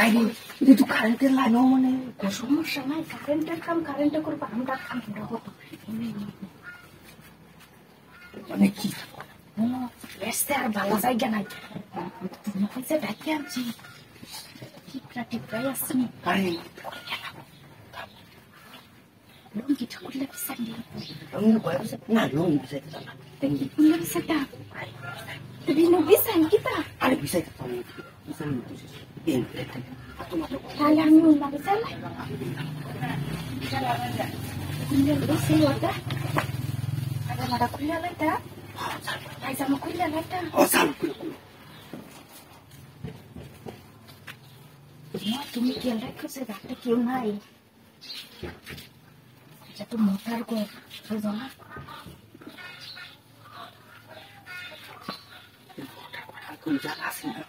বাইরে কিন্তু কারেন্টের লাইন মানে সমস্যা নাই, কারেন্টের কাম কারেন্টে করবো, আমরা কাম আমরা হতো মানে কি বেসতে আর ভালো জায়গা নাই। তুমি কইছে ডাকি আনছি টিপরা টিপরাই আসনি। আরে লুঙ্গিটা খুললে পিছাই আমি বয়স না লুঙ্গি বিছাইতে না দেখি খুললে পিছাটা তুমি পিছাই কিতা। আরে বিছাইতে পারি বিছাই এই তাহলে আমি উন্না পিছাই খুললে বেশি ওটা আগে মারা খুললে লাইটা পায়জামা খুললে লাইটা তুমি খেয়াল রাখো যে রাতে কেউ নাই, এটা তো মোটার ঘর বুঝো না। কোন জায়গা আছে না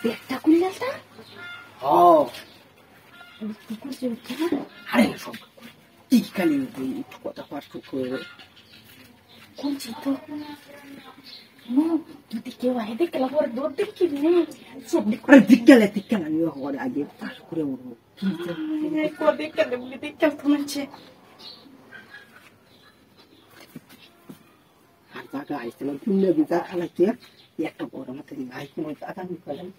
ব্যাগটা খুললেটা কুকুর যে উঠছে না। আরে সব টিকালি একটু কথা পার্থক্য করে কোন চিত্র যদি কেউ আয় দেখে পরে দৌড় দেখি সব টিকালে আমি হওয়ার আগে পাশ করে উঠবো দেখে বলে দেখে তোমাচ্ছে আর জায়গা আইছিলাম পুণ্য বিজা আলাইতে একটা বড় মাথা ভাই কোনো টাকা নি পেলাম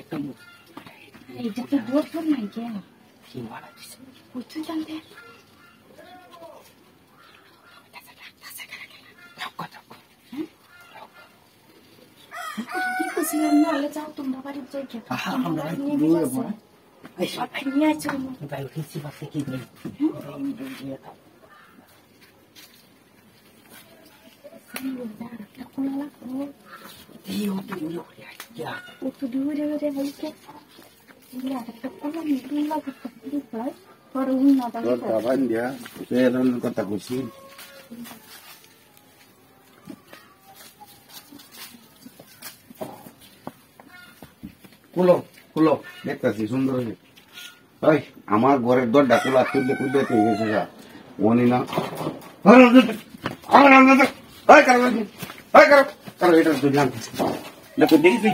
একটা মুখ এইটা তো দৌড় তো নাই কেন কি মারা দিছে বুঝতে জানতে কি খুশিলাম না আলে যাও তোমরা বাড়ির যাই খেতে আমরা নিয়ে নিয়ে যাবো যাবো আইসা নিয়ে আসো ভাই উঠেছি বাসে কি বলি কথা করছি খুলো খুলো দেখতেছি সুন্দর ওই আমার ঘরের দরজা খোলা তুললে তুললে তো গেছে যা মনি না এটা তুই জানতেছি দেখো দেখি